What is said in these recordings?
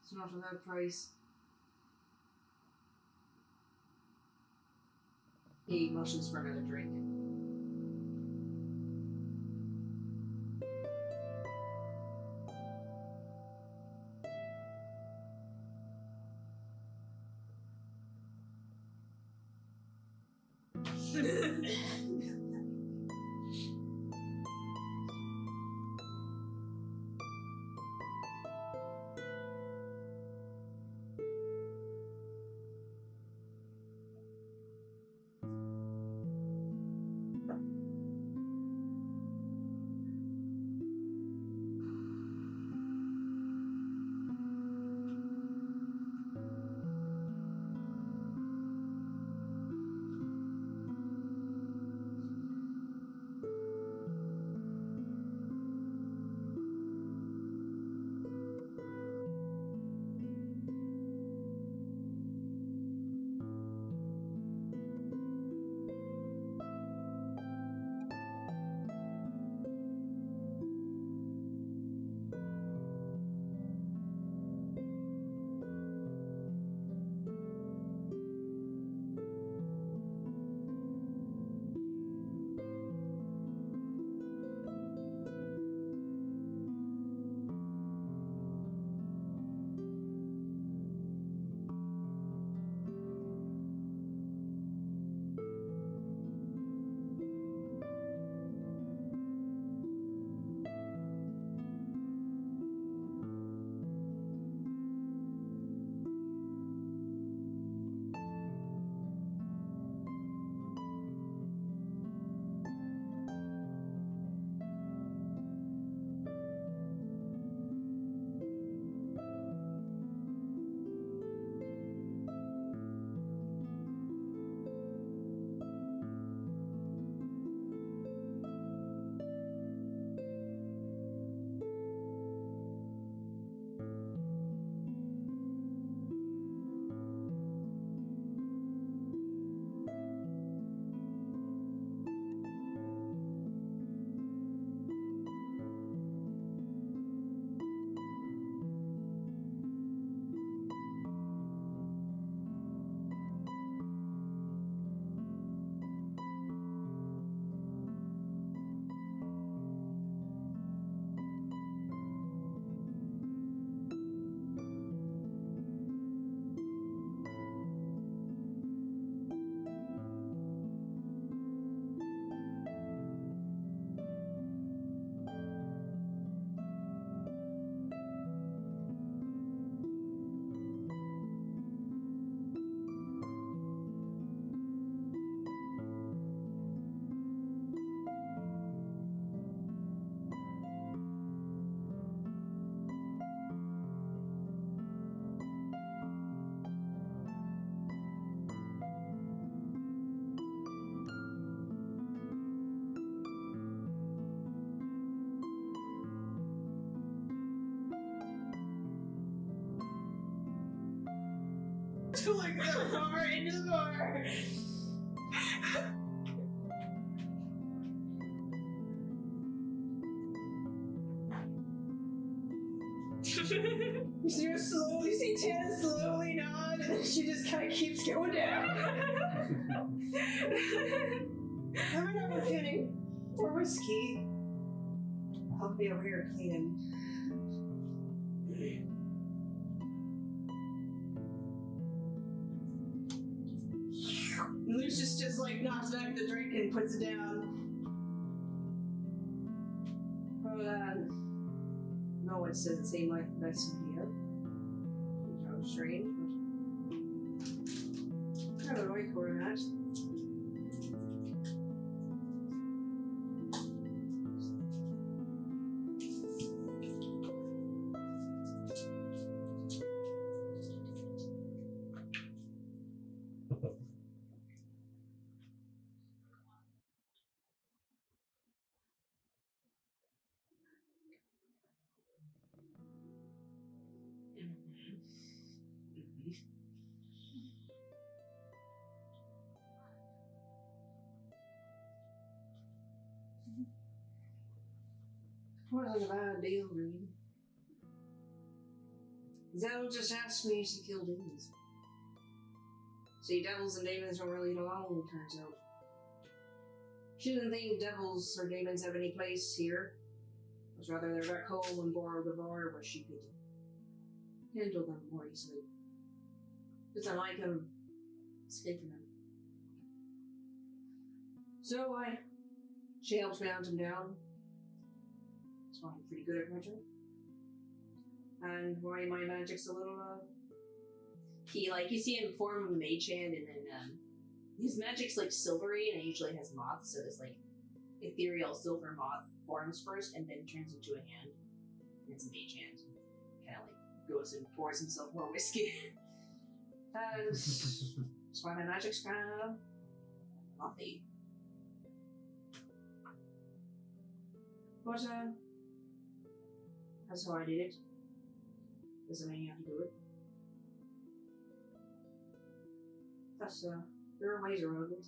It's not without price. He motions for another drink. To like the bar into the bar. You see her slowly, see Tana slowly nod, and then she just kind of keeps going down. Coming up with Kenny. Or whiskey. I'll be over here cleaning. Lucius just like knocks back the drink and puts it down. No one says it seemed like the best idea. That was strange, but I don't know where we're at. Wasn't a bad deal, Bree. Zell just asked me to kill demons. See, devils and demons don't really get along, it turns out. She didn't think devils or demons have any place here. It was rather they're back home in Odovacr where she could handle them more easily. Doesn't like him escaping them. So she helps me hunt him down. That's why I'm pretty good at magic. And why my magic's a little you see him form a mage hand, and then his magic's like silvery, and it usually has moths, so this like ethereal silver moth forms first, and then turns into a hand. And it's a mage hand. Kind of like goes and pours himself more whiskey. And that's why my magic's kind of mothy. But that's how I did it. Doesn't mean you have to do it. That's there are ways around it.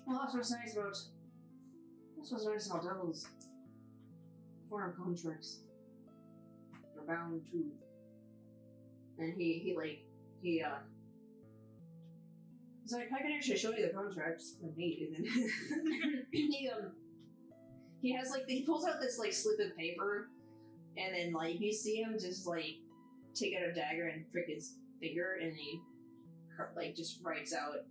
Well, that's what's nice about devils. Foreign contracts. They're bound to. And he's like, I can actually show you the contracts I made, and then he has like, he pulls out this like slip of paper, and then like you see him just like take out a dagger and prick his finger, and he like just writes out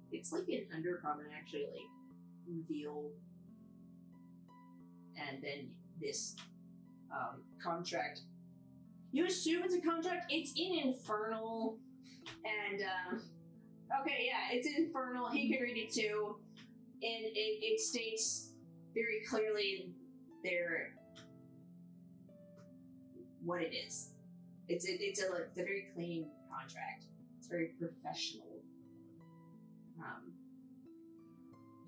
it's like in undercommon actually, like reveal, and then this contract. You assume it's a contract. It's in Infernal, and okay, yeah, it's Infernal. He can read it too, and it states very clearly there what it is. It's a very clean contract. It's very professional.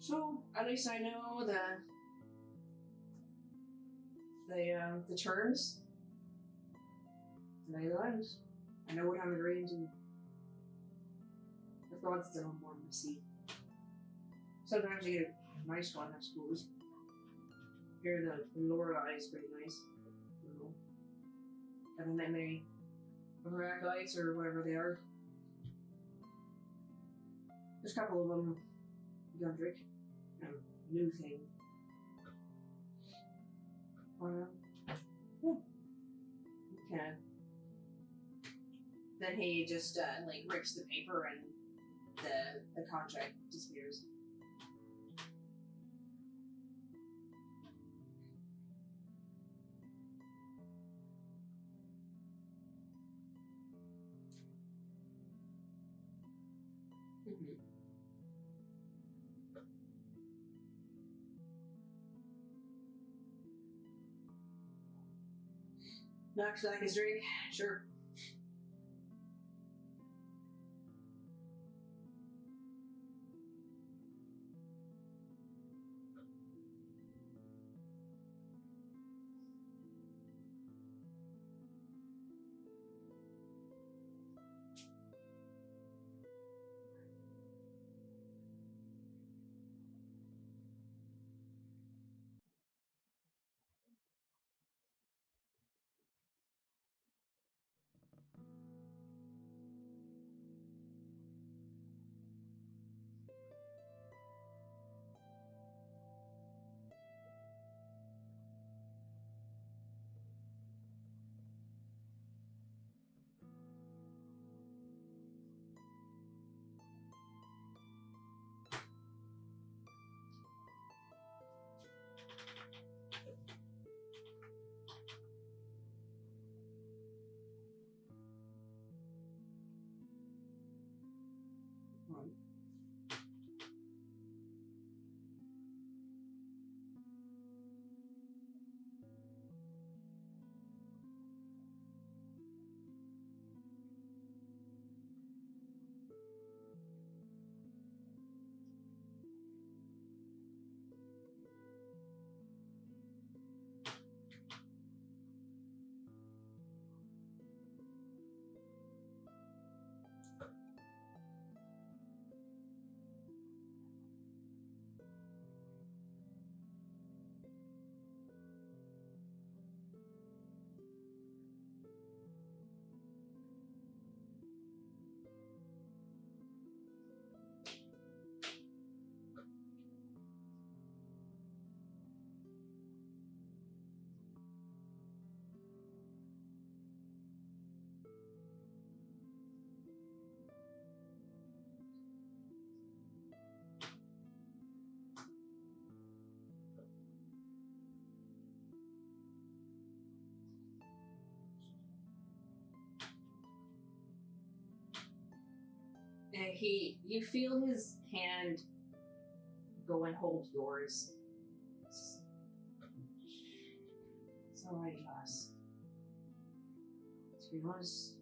So at least I know the terms. And I learned. I know what I'm agreeing to. The gods are more messy. Sometimes you get a nice one, I suppose. Here the Lorelei is pretty nice. I don't know. Haven't met many Arachites or whatever they are. There's a couple of them. Gundrick. New thing. Okay. Then he just like rips the paper and the contract disappears. Knocks back his drink. Sure. And you feel his hand go and hold yours. It's alright, lass. To be honest,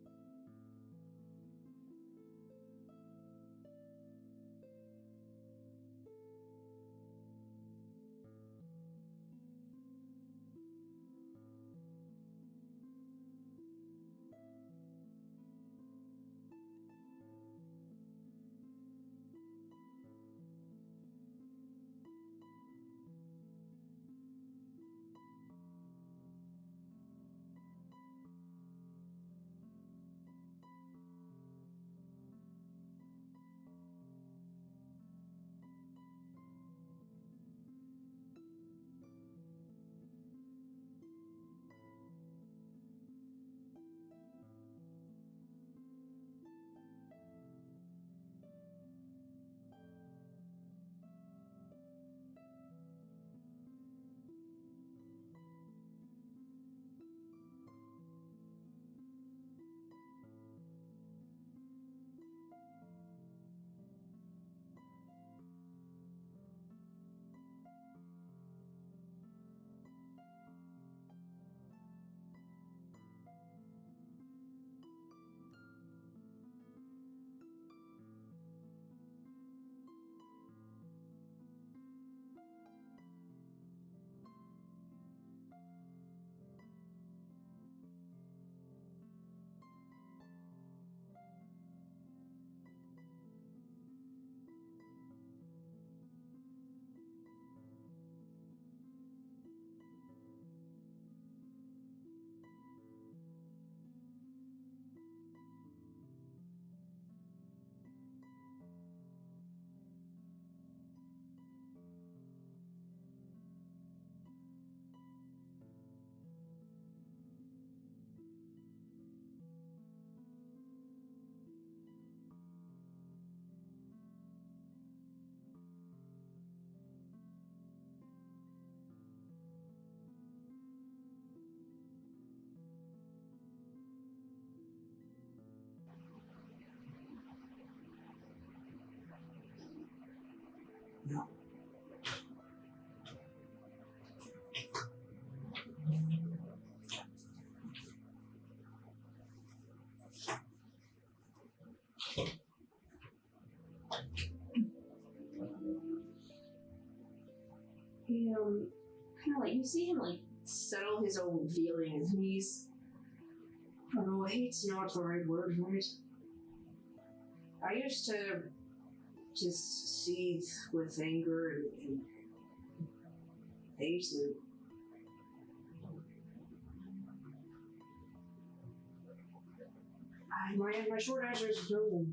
No. He, kind of like, you see him, like, settle his own feelings, and he's, I don't know, hate's not the right word for it. I used to just seethe with anger and hate, and my short answer is no.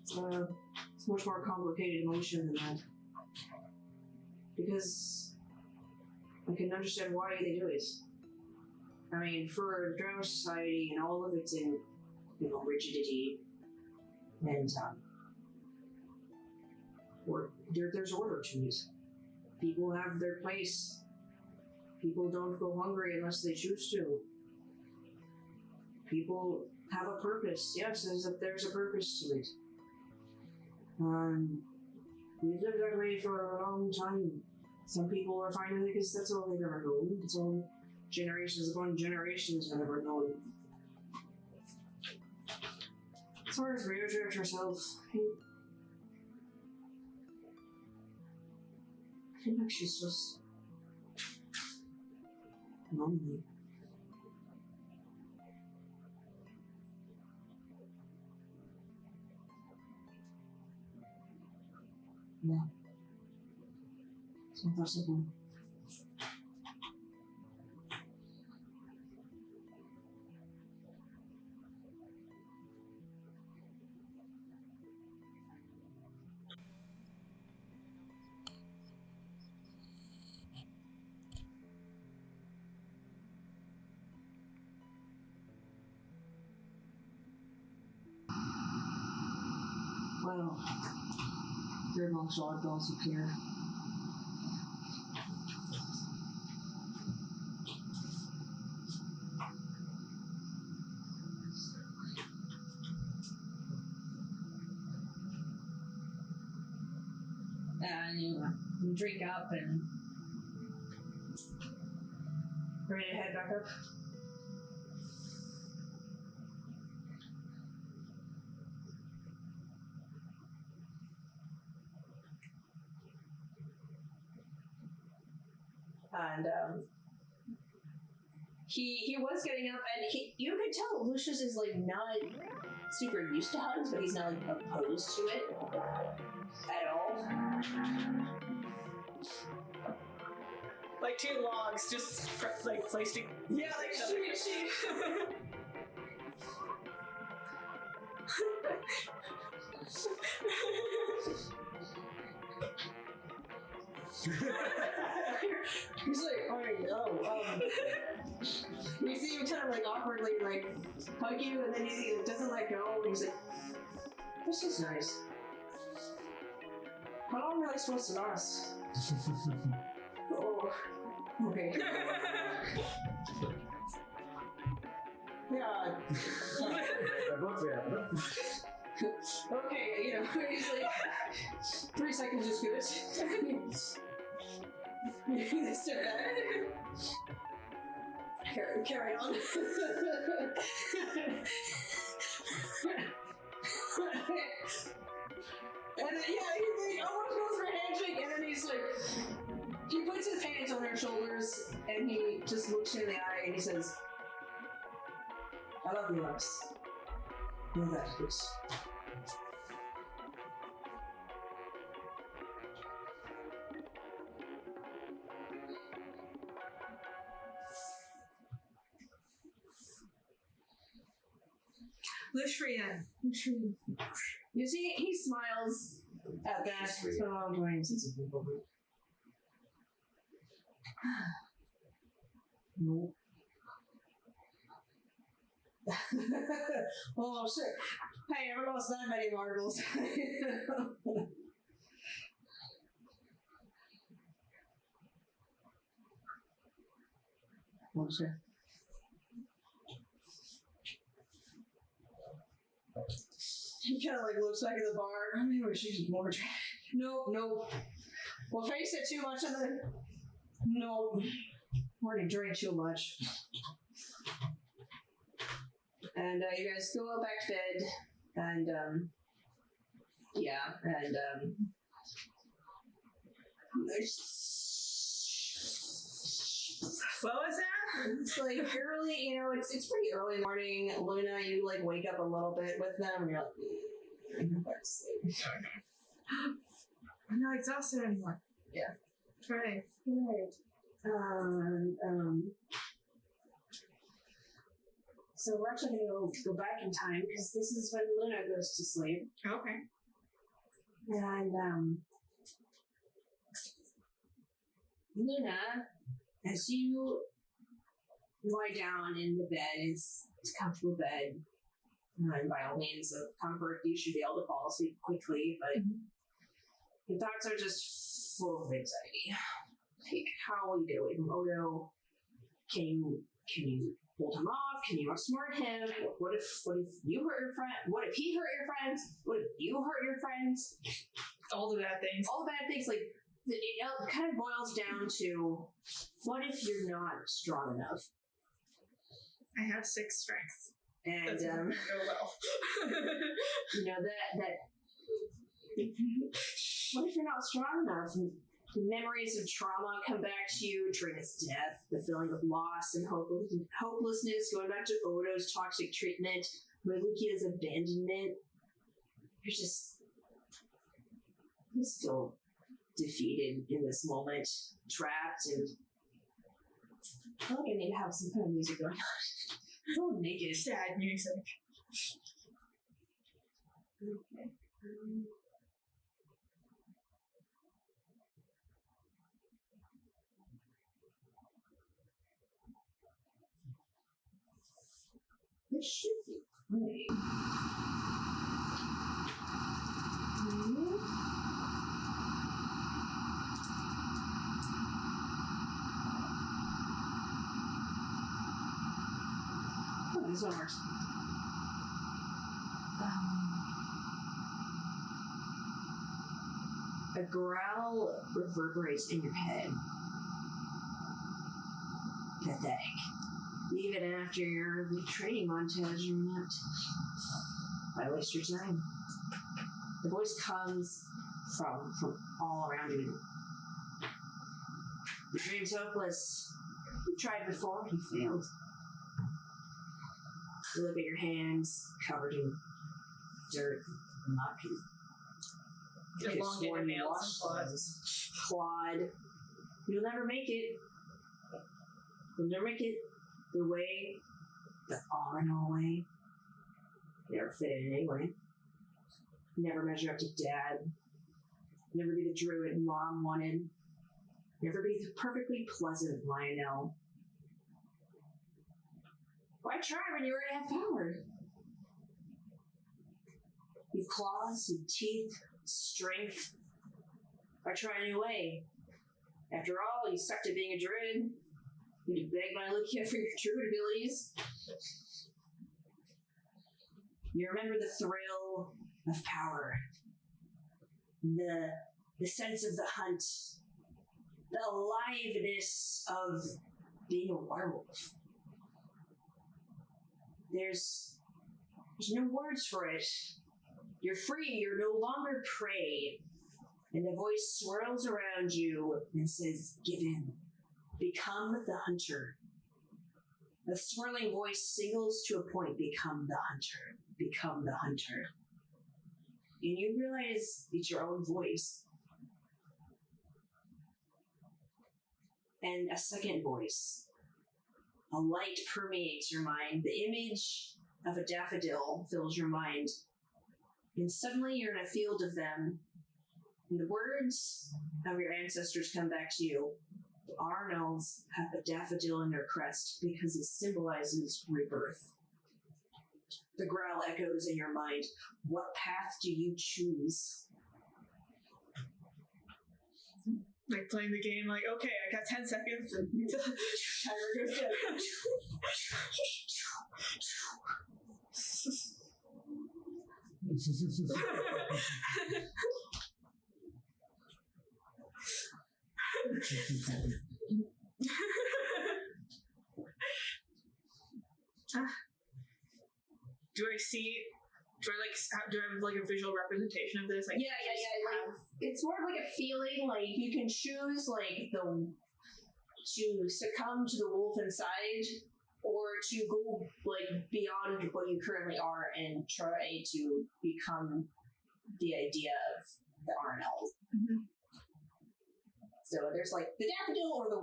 It's much more complicated emotion than that. Because I can understand why they do it. I mean, for Drow society and all of its rigidity and there's order to it. People have their place. People don't go hungry unless they choose to. People have a purpose. Yes, there's a purpose to it. We've lived that way for a long time. Some people are fine with it because that's all they've ever known. It's all generations upon generations have ever known. As far as Rioja herself, I feel like she's just lonely. Yeah. It's not possible. Well, you're amongst oddballs up here. and you drink up and ready to head back up. And he was getting up, and you could tell Lucius is like not super used to hugs, but he's not like opposed to it at all. Like 2 logs just like placed. Yeah, like she. He's like, you see him kind of like awkwardly like hug you, and then he doesn't let go, and he's like, this is nice. How long are they supposed to last? Oh, okay. Yeah. Okay, you know, he's like, 3 seconds is good. Step back. Carry on. And then, yeah, he almost goes for a handshake, and then he's like, he puts his hands on her shoulders, and he just looks her in the eye, and he says, I love you, Lex. Know that, please. Lushrian. You see, he smiles at that. So joins. No. Oh shit! Hey, I never lost that many marbles. Oh shit! He kind of like looks back at the bar. Maybe we should get more drink. Nope. We'll face it too much, and then no, already drank too much. And you guys go back to bed, and What was that? it's like early, you know, it's pretty early in the morning. Luna, you like wake up a little bit with them, and you're like, I'm back to sleep. I'm not exhausted anymore. Yeah. Right. So we're actually going to go back in time, because this is when Luna goes to sleep. Okay. And, Luna, as you lie down in the bed, it's a comfortable bed, and by all means of comfort, you should be able to fall asleep quickly, but your thoughts are just full of anxiety. Like, how will you get away from Odo? Can you hold him off? Can you outsmart him? What if you hurt your friend? What if he hurt your friends? What if you hurt your friends? All the bad things. All the bad things, like, it kind of boils down to, what if you're not strong enough? I have 6 strength. And, That's not gonna go well. you know, that what if you're not strong enough? The memories of trauma come back to you during his death, the feeling of loss and hopelessness, going back to Odo's toxic treatment, Malukia's abandonment. You're still defeated in this moment, trapped, and I feel like I need to have some kind of music going on. It's all naked. Sad music. Okay. This should be playing. Oh, this one works. A growl reverberates in your head. Pathetic. Even after your training montage, you're not. Why waste your time? The voice comes from all around you. The dream's hopeless. You tried before, you failed. You look at your hands covered in dirt and muck. Elongated nails and clawed. You'll never make it. You'll never make it the way, the Arno way. Never fit in anyway. Never measure up to Dad. Never be the druid Mom wanted. Never be the perfectly pleasant Lionel. Why try when you already have power? You've claws, you've teeth, strength. Why try a new way? After all, you stuck to being a druid. You beg my Lucia for your druid abilities. You remember the thrill of power. The sense of the hunt. The aliveness of being a werewolf. There's no words for it. You're free, you're no longer prey. And the voice swirls around you and says, give in. Become the hunter. The swirling voice signals to a point, become the hunter. Become the hunter. And you realize it's your own voice. And a second voice. A light permeates your mind. The image of a daffodil fills your mind. And suddenly you're in a field of them. And the words of your ancestors come back to you. The Arnolds have a daffodil in their crest because it symbolizes rebirth. The growl echoes in your mind. What path do you choose? Like playing the game, like, okay, I got 10 seconds. Timer goes dead. Do I have like a visual representation of this? Like, Yeah. Like, it's more of like a feeling. Like you can choose like to succumb to the wolf inside, or to go like beyond what you currently are and try to become the idea of the Arnell. Mm-hmm. So there's like the daffodil or the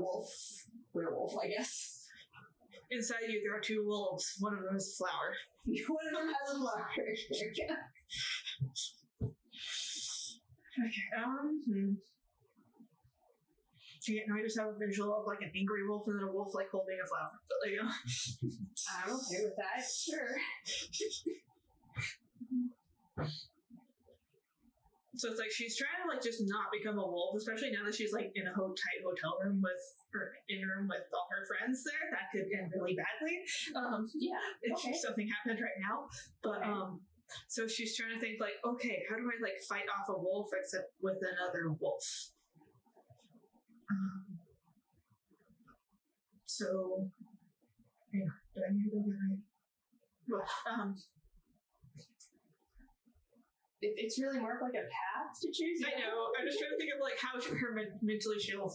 werewolf, I guess. Inside you, there are two wolves. One of them is a flower. One of them has a flower. Okay. So yeah, now I just have a visual of like an angry wolf and then a wolf like holding a flower. But like, I'm okay with that. Sure. So it's like she's trying to like just not become a wolf, especially now that she's like in a tight hotel room in a room with all her friends there. That could end really badly. If something happened right now. But so she's trying to think like, okay, how do I like fight off a wolf except with another wolf? So yeah, do I need to go get my It's really more of like a path to choose. I know. I'm just trying to think of like how mentally she'll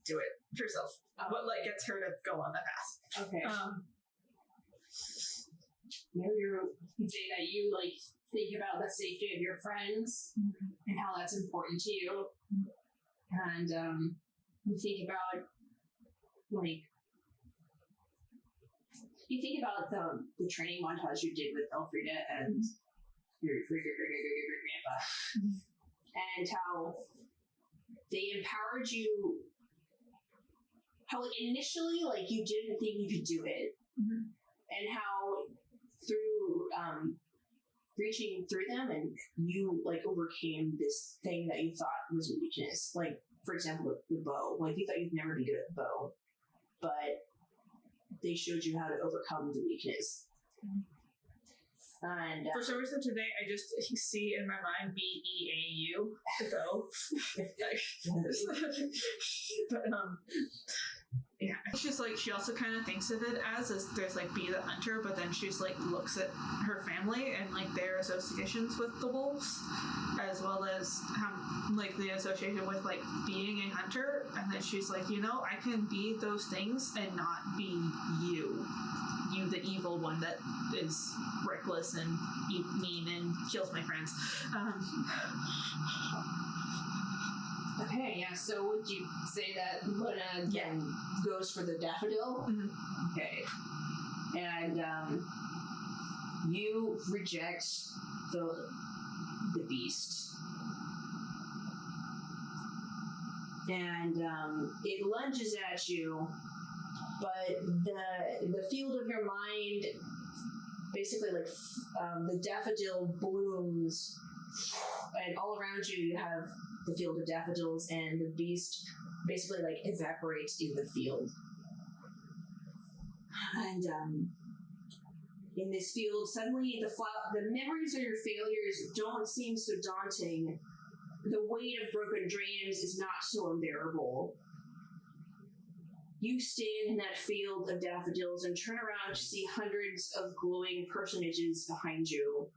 do it herself. What like gets her to go on that path? Okay. You say that you like think about the safety of your friends and how that's important to you, and you think about like the training montage you did with Elfrida and your grandpa, and how they empowered you. How like initially like you didn't think you could do it, and how through reaching through them and you like overcame this thing that you thought was a weakness. Like for example, the bow. Like you thought you'd never be good at the bow, but they showed you how to overcome the weakness. And for some reason today, I just see in my mind BEAU, the bow. But yeah, it's just like she also kind of thinks of it as there's like Bee the hunter, but then she's like looks at her family and like their associations with the wolves, as well as like the association with like being a hunter, and then she's like, I can be those things and not be you, the evil one that is reckless and mean and kills my friends. Okay, yeah, so would you say that Luna again goes for the daffodil? Mm-hmm. Okay. And you reject the beast. And it lunges at you, but the field of your mind, basically like the daffodil blooms, and all around you have the field of daffodils, and the beast basically like evaporates in the field. And in this field, suddenly the memories of your failures don't seem so daunting. The weight of broken dreams is not so unbearable. You stand in that field of daffodils and turn around to see hundreds of glowing personages behind you.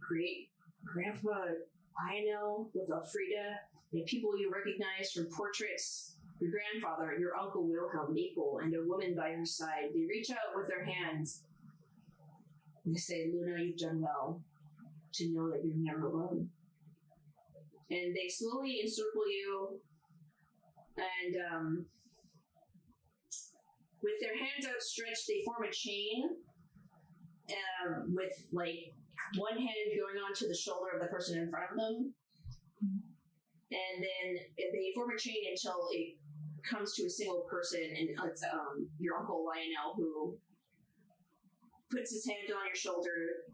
Great Grandpa Lionel with Elfrida, and people you recognize from portraits, your grandfather, your Uncle Wilhelm Maple, and a woman by her side. They reach out with their hands. They say, Luna, you've done well to know that you're never alone. And they slowly encircle you, and with their hands outstretched, they form a chain with like one hand going onto the shoulder of the person in front of them, and then they form a chain until it comes to a single person, and it's your Uncle Lionel, who puts his hand on your shoulder,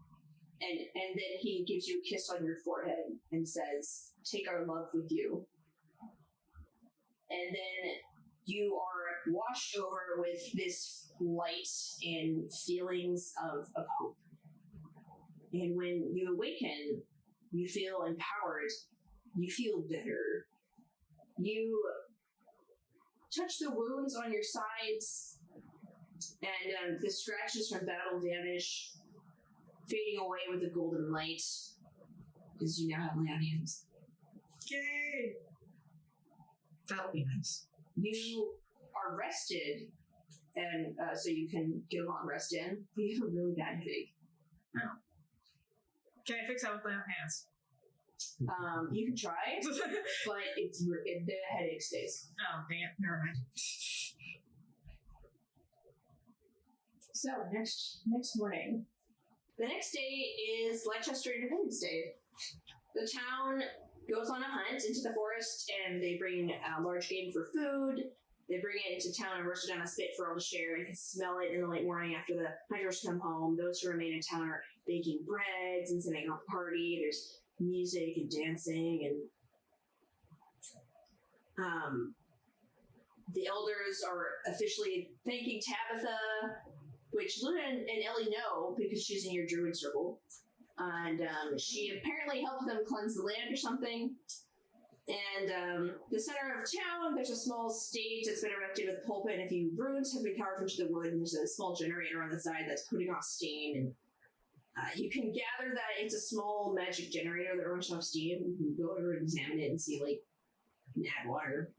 and then he gives you a kiss on your forehead and says, "Take our love with you." And then you are washed over with this light and feelings of hope. And when you awaken, you feel empowered. You feel better. You touch the wounds on your sides, and the scratches from battle vanish, fading away with the golden light, because you now have lay on hands. Yay! That'll be nice. You are rested, and so you can get a long rest in. You have a really bad headache. Oh. Can I fix that with my own hands? You can try, but the headache stays. Oh, dang it. Never mind. So, next morning. The next day is Leicester Independence Day. The town goes on a hunt into the forest, and they bring large game for food. They bring it into town and roast it on a spit for all to share. You can smell it in the late morning after the hunters come home. Those who remain in town are baking breads and setting up a party. There's music and dancing, and the elders are officially thanking Tabitha, which Luna and Ellie know because she's in your druid circle. And she apparently helped them cleanse the land or something. And the center of town, there's a small stage that's been erected with a pulpit, and a few runes have been carved into the wood, and there's a small generator on the side that's putting off steam. And you can gather that it's a small magic generator that runs off steam. You can go over and examine it and see, like, you can add water.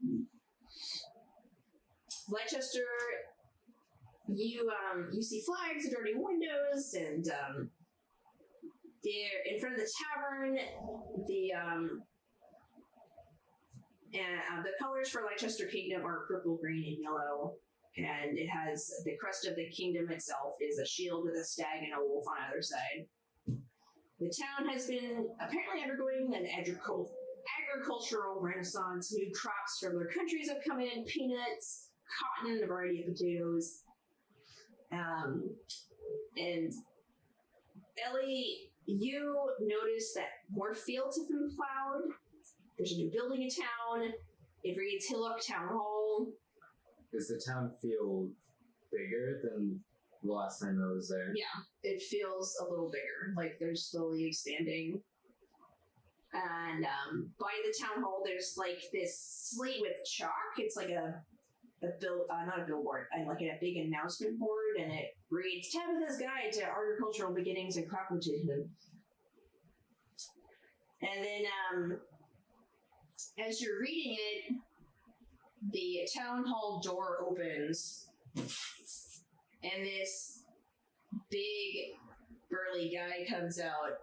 Leicester, you see flags adorning windows, and they're in front of the tavern. The colors for Leicester Kingdom are purple, green, and yellow, and it has the crest of the kingdom itself is a shield with a stag and a wolf on either side. The town has been apparently undergoing an agricultural renaissance. New crops from other countries have come in: peanuts, cotton, a variety of potatoes. And Ellie, you notice that more fields have been plowed. There's a new building in town. It reads Hillock Town Hall. Does the town feel bigger than the last time I was there? Yeah, it feels a little bigger. Like they're slowly expanding. And by the town hall, there's like this slate with chalk. It's like not a billboard, like a big announcement board, and it reads Tabitha's Guide to Agricultural Beginnings and Crop Rotation. And then, as you're reading it, the town hall door opens, and this big, burly guy comes out.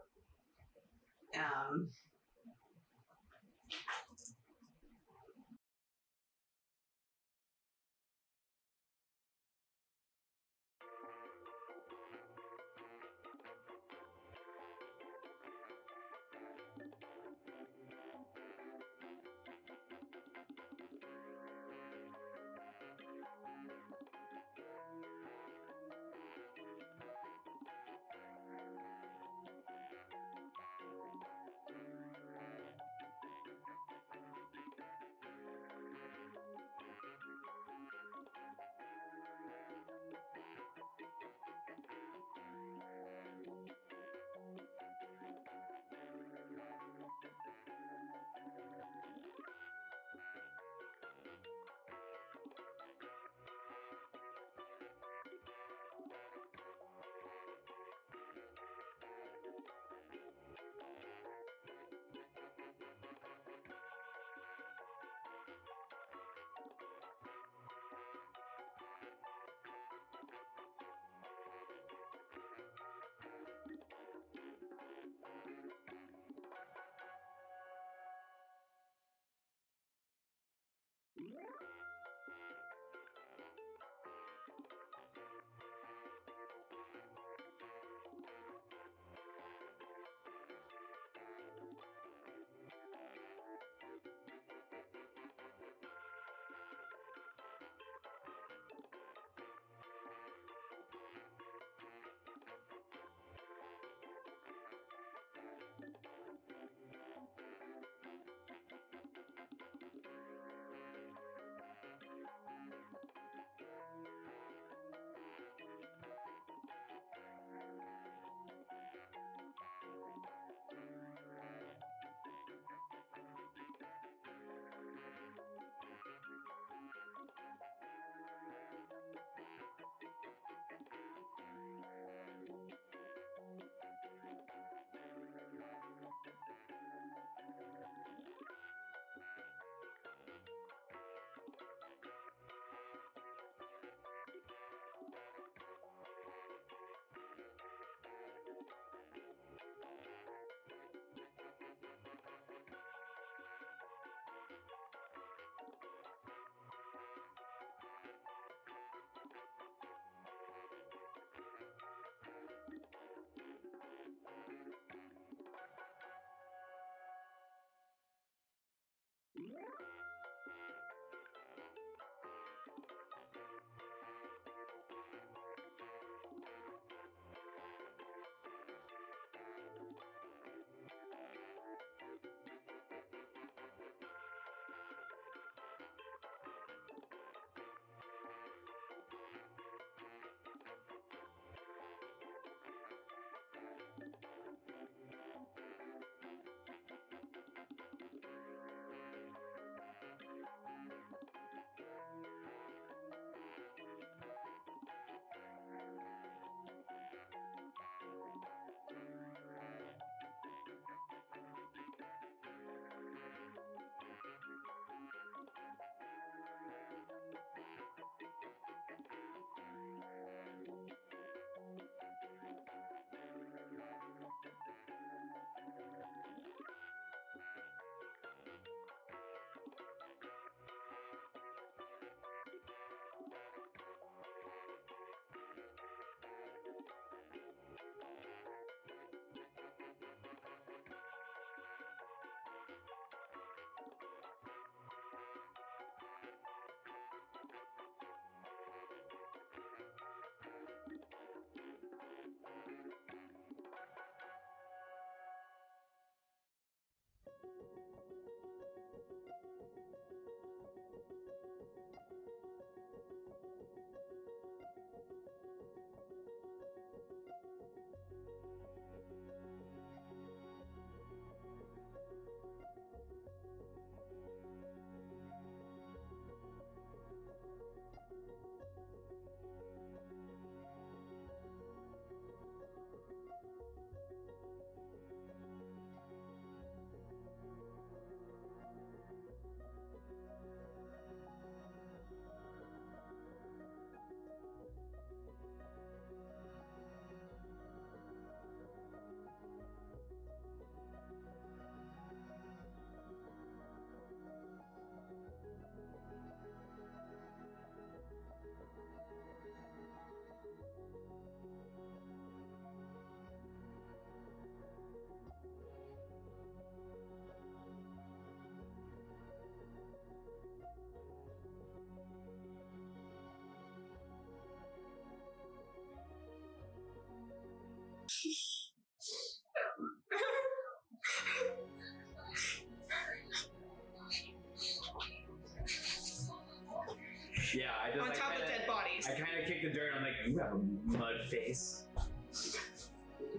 mud face.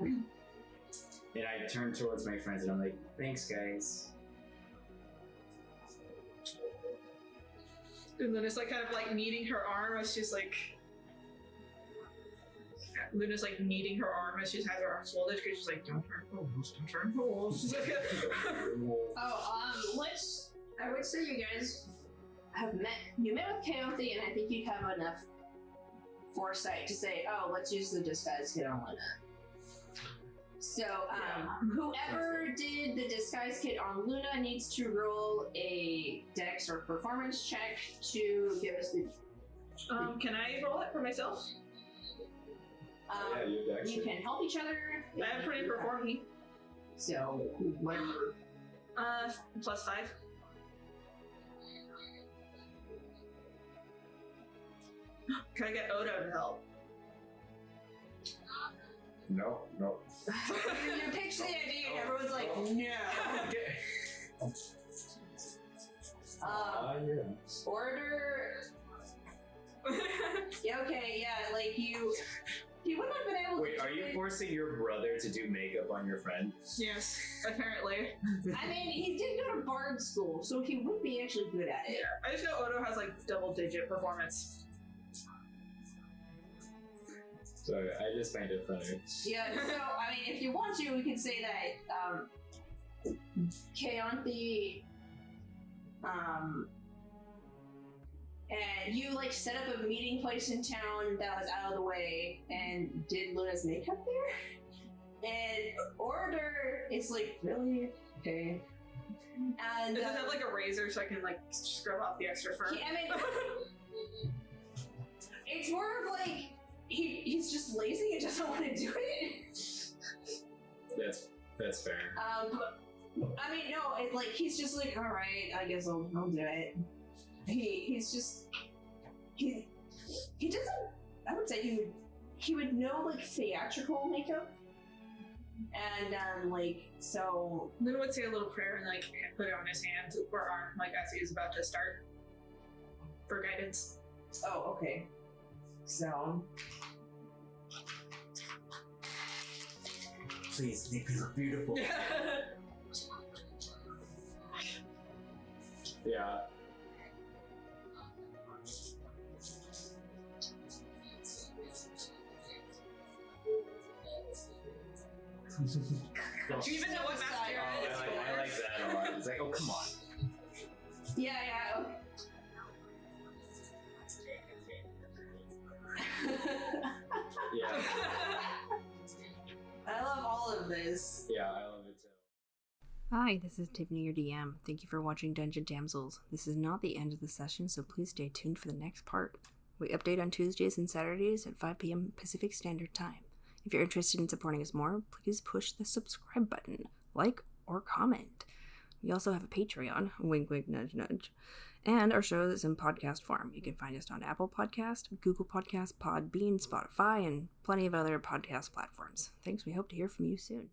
And I turn towards my friends and I'm like, thanks, guys. And then it's like kind of like kneading her arm as she's like. Luna's like kneading her arm as she has her arms folded because she's like, don't turn holes, don't turn holes. I would say you guys have met with Chaothy, and I think you'd have enough foresight to say, oh, let's use the disguise kit on Luna. So, whoever did the disguise kit on Luna needs to roll a dex or performance check to give us the... Can I roll it for myself? You can help each other. I have pretty performing. So, whatever. +5. Can I get Odo to help? No. You pitch the idea and everyone's like, no. Yeah. Order. Yeah, okay, yeah, like you wouldn't have been able to. Wait, are you forcing your brother to do makeup on your friend? Yes, apparently. I mean, he did go to bard school, so he would be actually good at it. Yeah, I just know Odo has like double-digit performance. So I just find it funny. Yeah, so, I mean, if you want to, we can say that, Chaothy, and you, like, set up a meeting place in town that was out of the way and did Luna's makeup there? And Order is like, really? Okay. And, Does it have, like, a razor so I can, like, scrub off the extra fur? I mean, it's more of, like, he's just lazy and doesn't want to do it. That's fair. But, I mean, no, he's just like, all right, I guess I'll do it. He's just he doesn't. I would say he would know like theatrical makeup, and so. Luna would say a little prayer and like put it on his hand or arm, like as he was about to start for guidance. Oh, okay. So. Please make me look beautiful. Yeah. Do you even know what mascara is for? I like that a lot. It's like, oh, come on. Yeah. Yeah. I love all of this. Yeah, I love it too. Hi, this is Tiffany, your DM. Thank you for watching Dungeon Damsels. This is not the end of the session, so please stay tuned for the next part. We update on Tuesdays and Saturdays at 5 p.m. Pacific Standard Time. If you're interested in supporting us more, please push the subscribe button, like, or comment. We also have a Patreon, wink wink nudge nudge, and our show is in podcast form. You can find us on Apple Podcast, Google Podcast, Podbean, Spotify, and plenty of other podcast platforms. Thanks, we hope to hear from you soon.